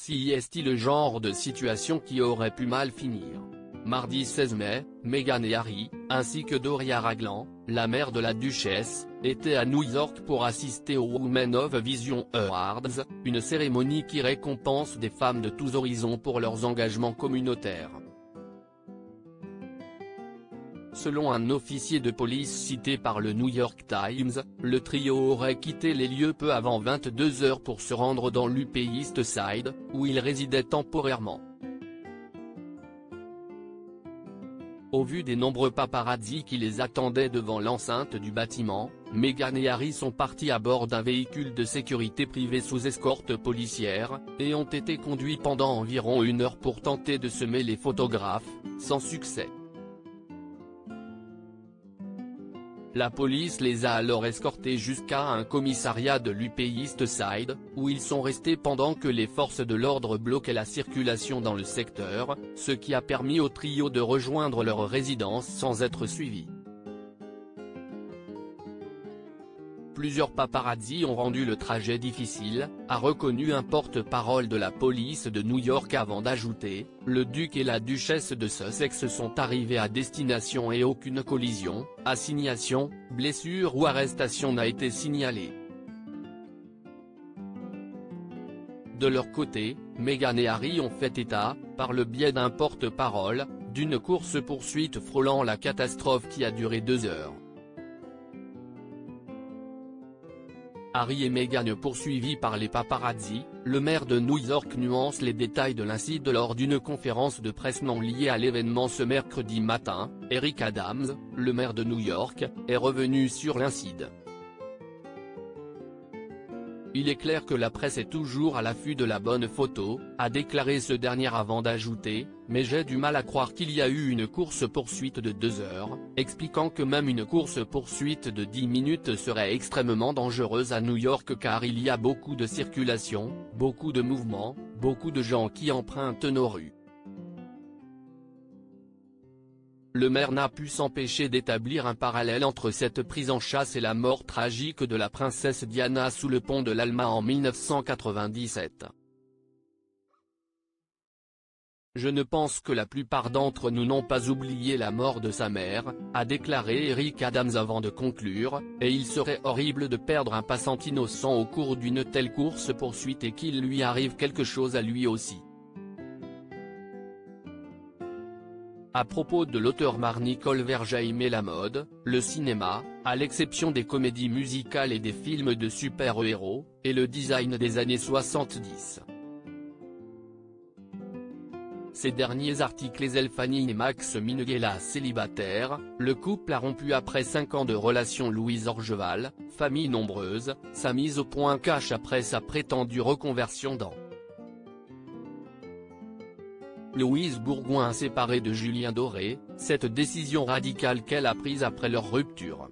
Si est-il le genre de situation qui aurait pu mal finir. Mardi 16 mai, Meghan et Harry, ainsi que Doria Ragland, la mère de la duchesse, étaient à New York pour assister aux Women of Vision Awards, une cérémonie qui récompense des femmes de tous horizons pour leurs engagements communautaires. Selon un officier de police cité par le New York Times, le trio aurait quitté les lieux peu avant 22 h pour se rendre dans l'Upper East Side, où ils résidaient temporairement. Au vu des nombreux paparazzis qui les attendaient devant l'enceinte du bâtiment, Meghan et Harry sont partis à bord d'un véhicule de sécurité privé sous escorte policière, et ont été conduits pendant environ 1 heure pour tenter de semer les photographes, sans succès. La police les a alors escortés jusqu'à un commissariat de l'Upper East Side, où ils sont restés pendant que les forces de l'ordre bloquaient la circulation dans le secteur, ce qui a permis au trio de rejoindre leur résidence sans être suivis. Plusieurs paparazzis ont rendu le trajet difficile, a reconnu un porte-parole de la police de New York avant d'ajouter, le duc et la duchesse de Sussex sont arrivés à destination et aucune collision, assignation, blessure ou arrestation n'a été signalée. De leur côté, Meghan et Harry ont fait état, par le biais d'un porte-parole, d'une course-poursuite frôlant la catastrophe qui a duré 2 heures. Harry et Meghan poursuivis par les paparazzis, le maire de New York nuance les détails de l'incident lors d'une conférence de presse non liée à l'événement ce mercredi matin. Eric Adams, le maire de New York, est revenu sur l'incident. Il est clair que la presse est toujours à l'affût de la bonne photo, a déclaré ce dernier avant d'ajouter, mais j'ai du mal à croire qu'il y a eu une course-poursuite de 2 heures, expliquant que même une course-poursuite de 10 minutes serait extrêmement dangereuse à New York car il y a beaucoup de circulation, beaucoup de mouvements, beaucoup de gens qui empruntent nos rues. Le maire n'a pu s'empêcher d'établir un parallèle entre cette prise en chasse et la mort tragique de la princesse Diana sous le pont de l'Alma en 1997. Je ne pense que la plupart d'entre nous n'ont pas oublié la mort de sa mère, a déclaré Eric Adams avant de conclure, et il serait horrible de perdre un passant innocent au cours d'une telle course-poursuite et qu'il lui arrive quelque chose à lui aussi. À propos de l'auteur Nicole Verger aimait la mode, le cinéma, à l'exception des comédies musicales et des films de super-héros, et le design des années 70. Ces derniers articles Fanny et Max Minghella célibataires, le couple a rompu après 5 ans de relation. Louise Orgeval, famille nombreuse, sa mise au point cache après sa prétendue reconversion dans Louise Bourgoin séparée de Julien Doré, cette décision radicale qu'elle a prise après leur rupture.